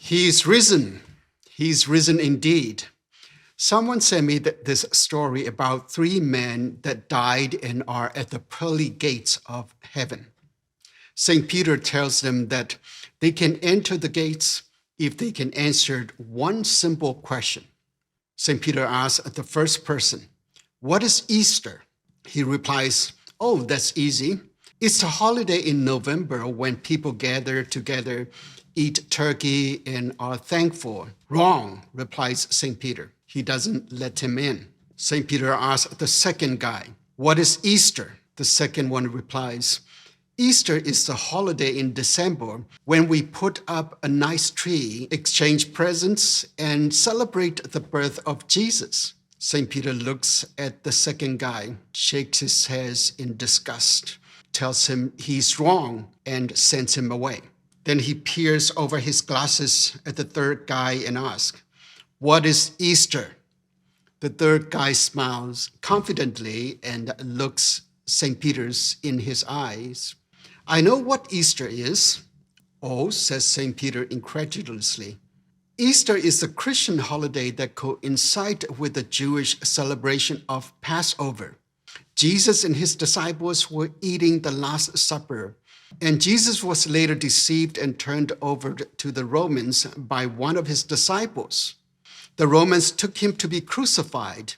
He is risen. He is risen indeed. Someone sent me this story about three men that died and are at the pearly gates of heaven. St. Peter tells them that they can enter the gates if they can answer one simple question. St. Peter asks the first person, "What is Easter?" He replies, "Oh, that's easy. It's a holiday in November when people gather together, eat turkey, and are thankful." "Wrong," replies St. Peter. He doesn't let him in. St. Peter asks the second guy, "What is Easter?" The second one replies, "Easter is the holiday in December when we put up a nice tree, exchange presents, and celebrate the birth of Jesus." St. Peter looks at the second guy, shakes his head in disgust, tells him he's wrong, and sends him away. Then he peers over his glasses at the third guy and asks, "What is Easter?" The third guy smiles confidently and looks St. Peter's in his eyes. "I know what Easter is." "Oh," says St. Peter incredulously. "Easter is a Christian holiday that coincides with the Jewish celebration of Passover. Jesus and his disciples were eating the Last Supper, and Jesus was later deceived and turned over to the Romans by one of his disciples. The Romans took him to be crucified.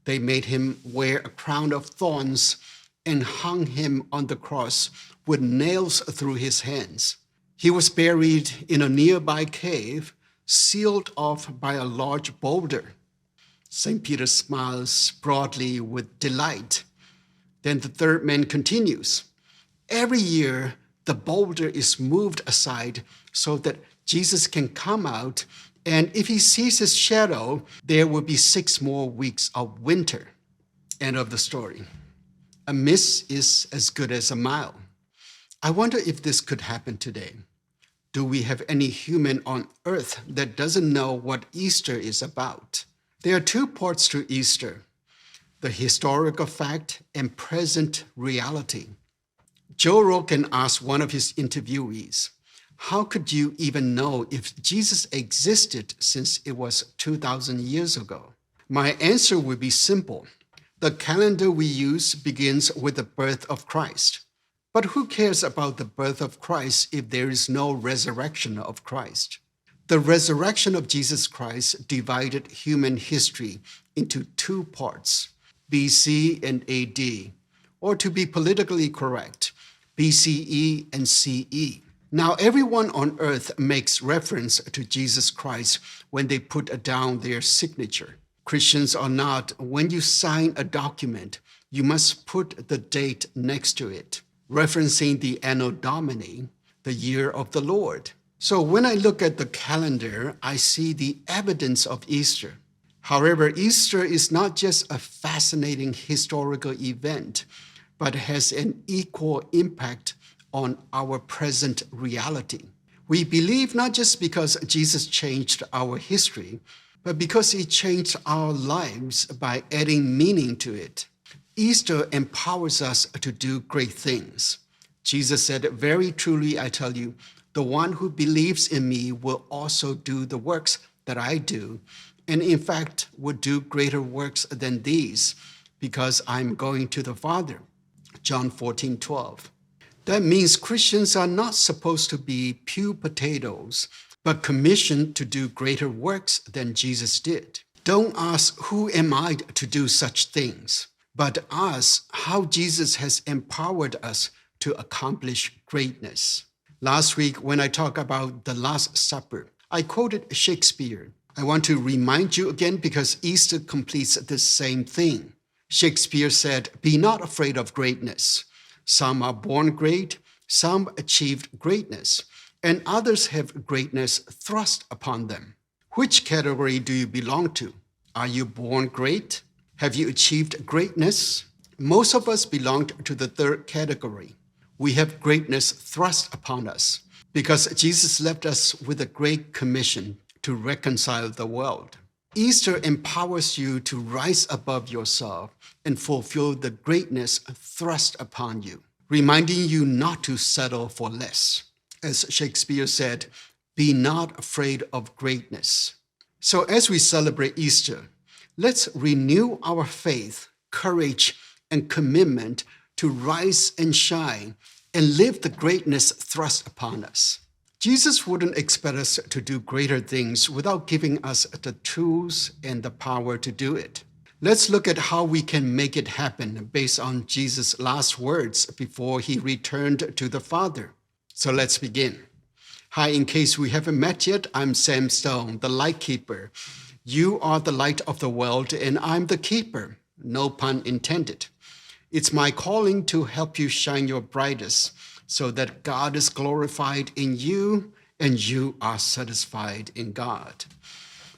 They made him wear a crown of thorns and hung him on the cross with nails through his hands. He was buried in a nearby cave, sealed off by a large boulder." St. Peter smiles broadly with delight. Then the third man continues, "Every year, the boulder is moved aside so that Jesus can come out, and if he sees his shadow, there will be 6 more weeks of winter." End of the story. A miss is as good as a mile. I wonder if this could happen today. Do we have any human on earth that doesn't know what Easter is about? There are 2 parts to Easter: the historical fact and present reality. Joe Rogan asked one of his interviewees, "How could you even know if Jesus existed since it was 2,000 years ago?" My answer would be simple. The calendar we use begins with the birth of Christ. But who cares about the birth of Christ if there is no resurrection of Christ? The resurrection of Jesus Christ divided human history into 2 parts, BC and AD, or to be politically correct, BCE and CE. Now, everyone on earth makes reference to Jesus Christ when they put down their signature. Christians or not, when you sign a document, you must put the date next to it, referencing the Anno Domini, the year of the Lord. So when I look at the calendar, I see the evidence of Easter. However, Easter is not just a fascinating historical event, but has an equal impact on our present reality. We believe not just because Jesus changed our history, but because he changed our lives by adding meaning to it. Easter empowers us to do great things. Jesus said, "Very truly, I tell you, the one who believes in me will also do the works that I do, and in fact will do greater works than these, because I'm going to the Father." John 14:12. That means Christians are not supposed to be pew potatoes, but commissioned to do greater works than Jesus did. Don't ask, "Who am I to do such things?" but ask how Jesus has empowered us to accomplish greatness. Last week, when I talked about the Last Supper, I quoted Shakespeare. I want to remind you again because Easter completes the same thing. Shakespeare said, "Be not afraid of greatness. Some are born great, some achieved greatness, and others have greatness thrust upon them." Which category do you belong to? Are you born great? Have you achieved greatness? Most of us belong to the third category. We have greatness thrust upon us because Jesus left us with a great commission to reconcile the world. Easter empowers you to rise above yourself and fulfill the greatness thrust upon you, reminding you not to settle for less. As Shakespeare said, Be not afraid of greatness. So as we celebrate Easter, let's renew our faith, courage, and commitment to rise and shine and live the greatness thrust upon us. Jesus wouldn't expect us to do greater things without giving us the tools and the power to do it. Let's look at how we can make it happen based on Jesus' last words before he returned to the Father. So let's begin. Hi, in case we haven't met yet, I'm Sam Stone, the light keeper. You are the light of the world, and I'm the keeper. No pun intended. It's my calling to help you shine your brightest so that God is glorified in you and you are satisfied in God.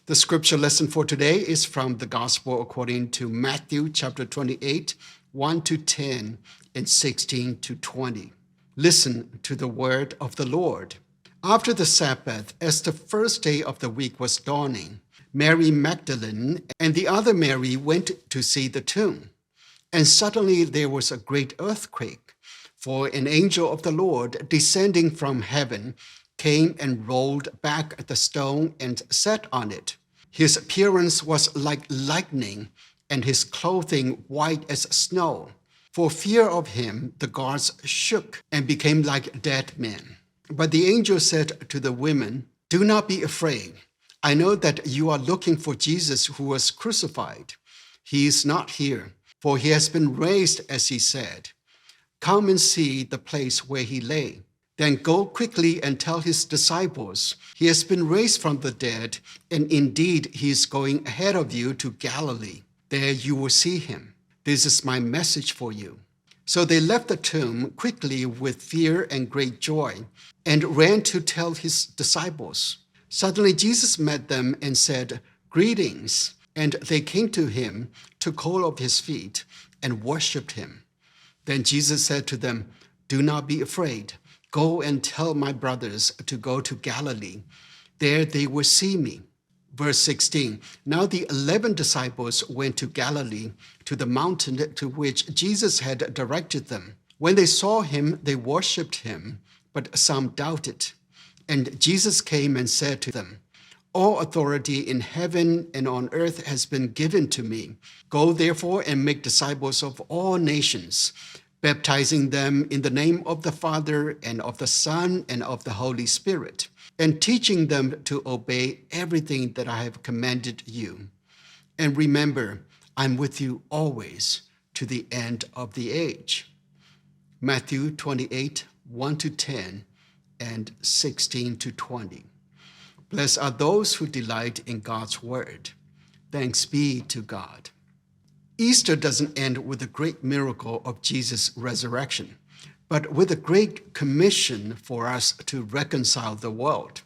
The scripture lesson for today is from the Gospel according to Matthew chapter 28, 1 to 10 and 16 to 20. Listen to the word of the Lord. After the Sabbath, as the first day of the week was dawning, Mary Magdalene and the other Mary went to see the tomb. And suddenly there was a great earthquake, for an angel of the Lord descending from heaven came and rolled back the stone and sat on it. His appearance was like lightning, and his clothing white as snow. For fear of him, the guards shook and became like dead men. But the angel said to the women, "Do not be afraid. I know that you are looking for Jesus who was crucified. He is not here, for he has been raised, as he said. Come and see the place where he lay. Then go quickly and tell his disciples, he has been raised from the dead, and indeed he is going ahead of you to Galilee. There you will see him. This is my message for you." So they left the tomb quickly with fear and great joy, and ran to tell his disciples. Suddenly Jesus met them and said, "Greetings." And they came to him, took hold of his feet, and worshipped him. Then Jesus said to them, "Do not be afraid. Go and tell my brothers to go to Galilee. There they will see me." Verse 16, now the 11 disciples went to Galilee, to the mountain to which Jesus had directed them. When they saw him, they worshipped him, but some doubted. And Jesus came and said to them, "All authority in heaven and on earth has been given to me. Go therefore and make disciples of all nations, baptizing them in the name of the Father and of the Son and of the Holy Spirit, and teaching them to obey everything that I have commanded you. And remember, I'm with you always to the end of the age." Matthew 28, 1 to 10 and 16 to 20. Blessed are those who delight in God's word. Thanks be to God. Easter doesn't end with the great miracle of Jesus' resurrection, but with a great commission for us to reconcile the world.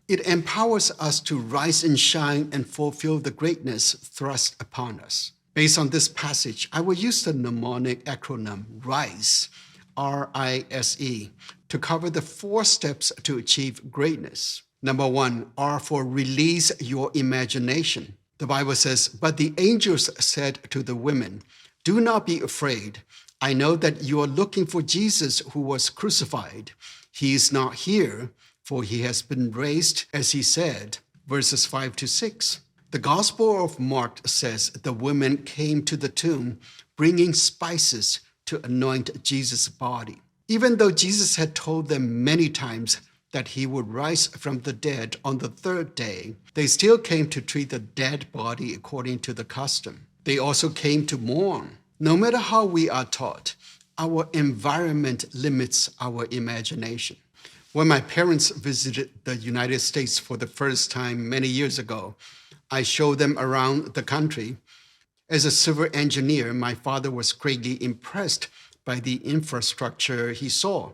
It empowers us to rise and shine and fulfill the greatness thrust upon us. Based on this passage, I will use the mnemonic acronym RISE, R-I-S-E, to cover the 4 steps to achieve greatness. Number 1, R for release your imagination. The Bible says, "But the angels said to the women, 'Do not be afraid. I know that you are looking for Jesus who was crucified. He is not here, for he has been raised, as he said.'" Verses 5 to 6. The Gospel of Mark says the women came to the tomb bringing spices to anoint Jesus' body. Even though Jesus had told them many times that he would rise from the dead on the 3rd day, they still came to treat the dead body according to the custom. They also came to mourn. No matter how we are taught, our environment limits our imagination. When my parents visited the United States for the first time many years ago, I showed them around the country. As a civil engineer, my father was greatly impressed by the infrastructure he saw.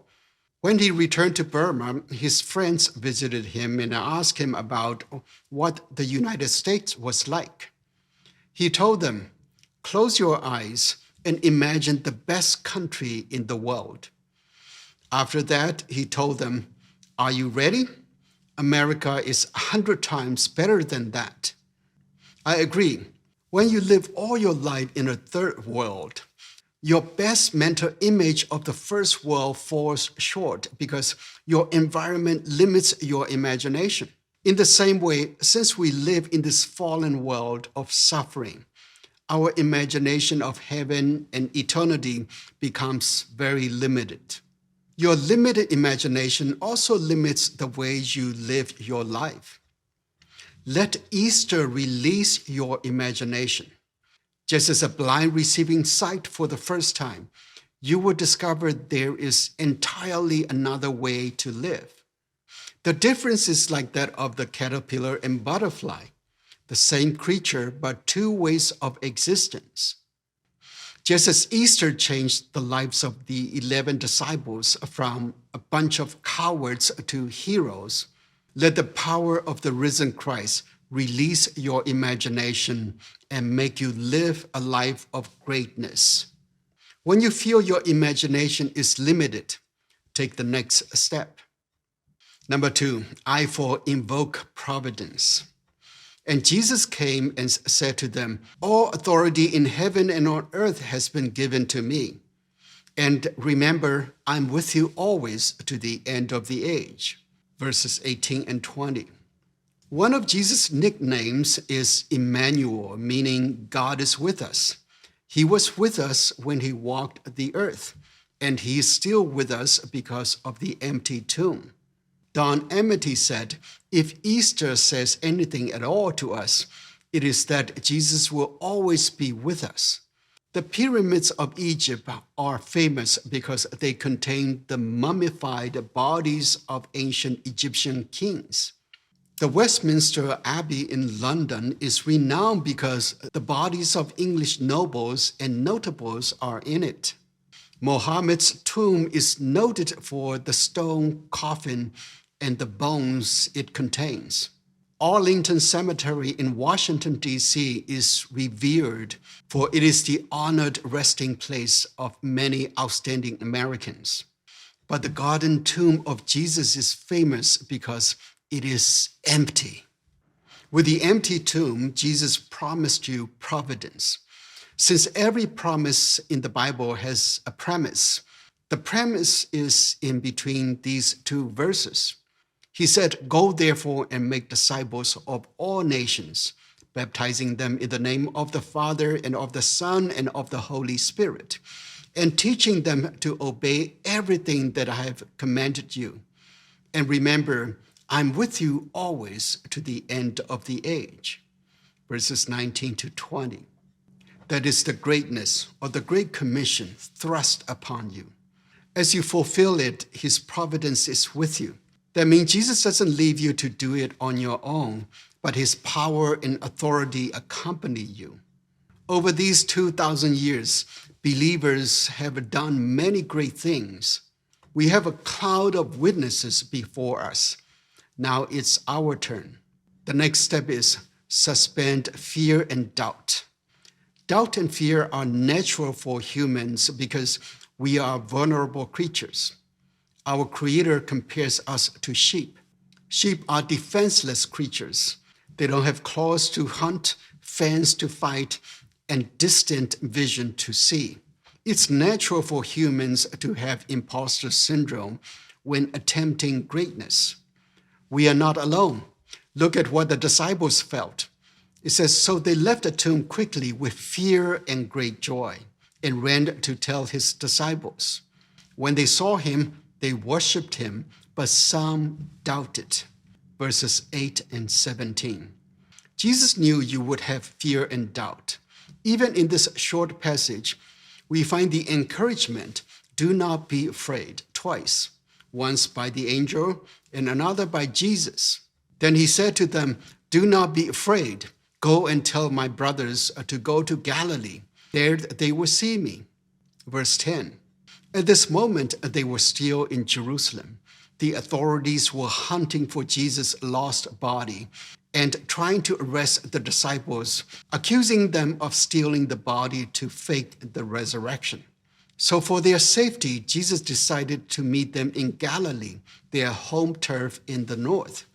When he returned to Burma, his friends visited him and asked him about what the United States was like. He told them, "Close your eyes and imagine the best country in the world." After that, he told them, "Are you ready? America is 100 times better than that." I agree. When you live all your life in a third world, Your best mental image of the first world falls short because your environment limits your imagination. In the same way, since we live in this fallen world of suffering, our imagination of heaven and eternity becomes very limited. Your limited imagination also limits the way you live your life. Let Easter release your imagination. Just as a blind receiving sight for the first time, you will discover there is entirely another way to live. The difference is like that of the caterpillar and butterfly, the same creature, but two ways of existence. Just as Easter changed the lives of the 11 disciples from a bunch of cowards to heroes, let the power of the risen Christ release your imagination and make you live a life of greatness. When you feel your imagination is limited, take the next step. Number 2, I for invoke providence. And Jesus came and said to them, all authority in heaven and on earth has been given to me. And remember, I'm with you always to the end of the age. Verses 18 and 20. One of Jesus' nicknames is Emmanuel, meaning God is with us. He was with us when he walked the earth, and he is still with us because of the empty tomb. Don Amity said, if Easter says anything at all to us, it is that Jesus will always be with us. The pyramids of Egypt are famous because they contain the mummified bodies of ancient Egyptian kings. The Westminster Abbey in London is renowned because the bodies of English nobles and notables are in it. Mohammed's tomb is noted for the stone coffin and the bones it contains. Arlington Cemetery in Washington, D.C. is revered, for it is the honored resting place of many outstanding Americans. But the garden tomb of Jesus is famous because it is empty. With the empty tomb, Jesus promised you providence. Since every promise in the Bible has a premise, the premise is in between these two verses. He said, go therefore and make disciples of all nations, baptizing them in the name of the Father and of the Son and of the Holy Spirit, and teaching them to obey everything that I have commanded you. And remember, I'm with you always to the end of the age. Verses 19 to 20. That is the greatness or the great commission thrust upon you. As you fulfill it, his providence is with you. That means Jesus doesn't leave you to do it on your own, but his power and authority accompany you. Over these 2,000 years, believers have done many great things. We have a cloud of witnesses before us. Now it's our turn. The next step is suspend fear and doubt. Doubt and fear are natural for humans because we are vulnerable creatures. Our Creator compares us to sheep. Sheep are defenseless creatures. They don't have claws to hunt, fangs to fight, and distant vision to see. It's natural for humans to have imposter syndrome when attempting greatness. We are not alone. Look at what the disciples felt. It says, so they left the tomb quickly with fear and great joy and ran to tell his disciples. When they saw him, they worshipped him, but some doubted. Verses 8 and 17. Jesus knew you would have fear and doubt. Even in this short passage, we find the encouragement, do not be afraid, twice, once by the angel and another by Jesus. Then he said to them, do not be afraid. Go and tell my brothers to go to Galilee. There they will see me. Verse 10. At this moment, they were still in Jerusalem. The authorities were hunting for Jesus' lost body and trying to arrest the disciples, accusing them of stealing the body to fake the resurrection. So for their safety, Jesus decided to meet them in Galilee, their home turf in the north.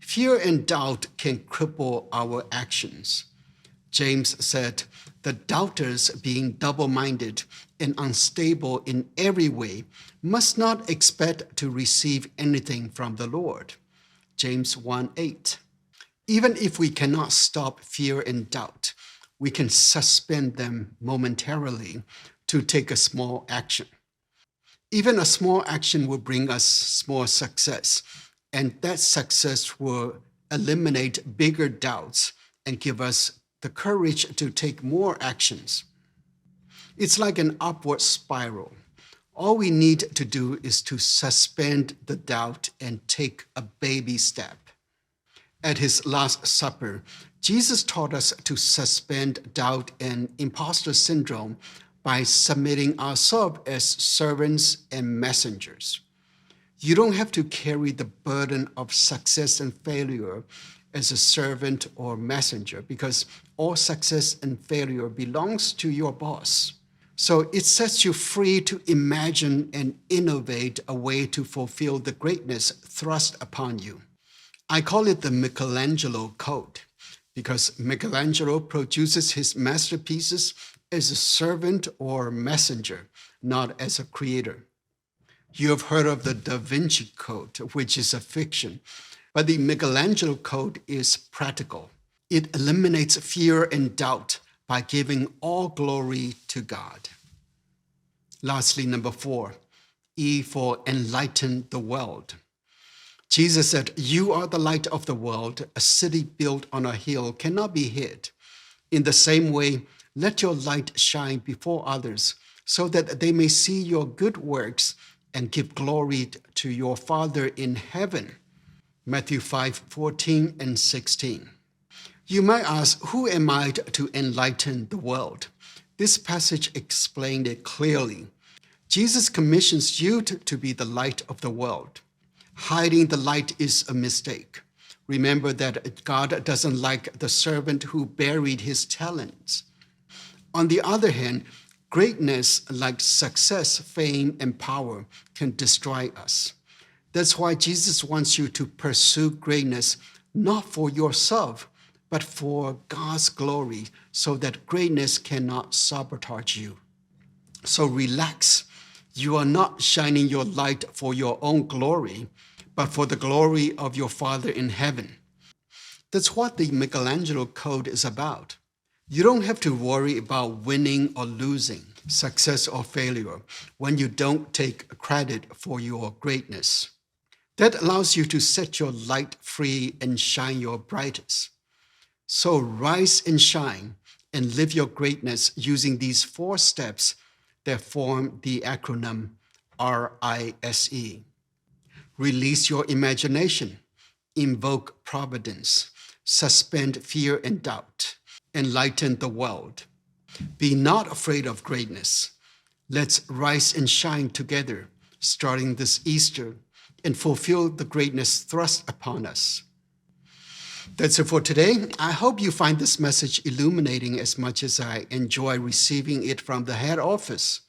Fear and doubt can cripple our actions. James said, The doubters, being double-minded and unstable in every way, must not expect to receive anything from the Lord. James 1:8. Even if we cannot stop fear and doubt, we can suspend them momentarily to take a small action. Even a small action will bring us small success, and that success will eliminate bigger doubts and give us the courage to take more actions. It's like an upward spiral. All we need to do is to suspend the doubt and take a baby step. At his Last Supper, Jesus taught us to suspend doubt and imposter syndrome by submitting ourselves as servants and messengers. You don't have to carry the burden of success and failure as a servant or messenger, because all success and failure belongs to your boss. So it sets you free to imagine and innovate a way to fulfill the greatness thrust upon you. I call it the Michelangelo Code, because Michelangelo produces his masterpieces as a servant or messenger, not as a creator. You have heard of the Da Vinci Code, which is a fiction, but the Michelangelo Code is practical. It eliminates fear and doubt by giving all glory to God. Lastly, number 4, E for enlighten the world. Jesus said, "You are the light of the world. A city built on a hill cannot be hid. In the same way, let your light shine before others, so that they may see your good works and give glory to your Father in heaven." Matthew 5:14 and 16. You might ask, who am I to enlighten the world? This passage explained it clearly. Jesus commissions you to be the light of the world. Hiding the light is a mistake. Remember that God doesn't like the servant who buried his talents. On the other hand, greatness like success, fame, and power can destroy us. That's why Jesus wants you to pursue greatness not for yourself, but for God's glory, so that greatness cannot sabotage you. So relax. You are not shining your light for your own glory, but for the glory of your Father in heaven. That's what the Michelangelo Code is about. You don't have to worry about winning or losing, success or failure, when you don't take credit for your greatness. That allows you to set your light free and shine your brightest. So rise and shine and live your greatness using these 4 steps that form the acronym RISE. Release your imagination, invoke providence, suspend fear and doubt, enlighten the world. Be not afraid of greatness. Let's rise and shine together, starting this Easter, and fulfill the greatness thrust upon us. That's it for today. I hope you find this message illuminating as much as I enjoy receiving it from the head office.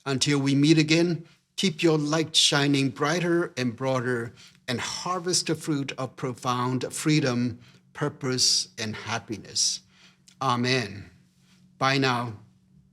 Until we meet again, keep your light shining brighter and broader and harvest the fruit of profound freedom, purpose, and happiness. Amen. Bye now.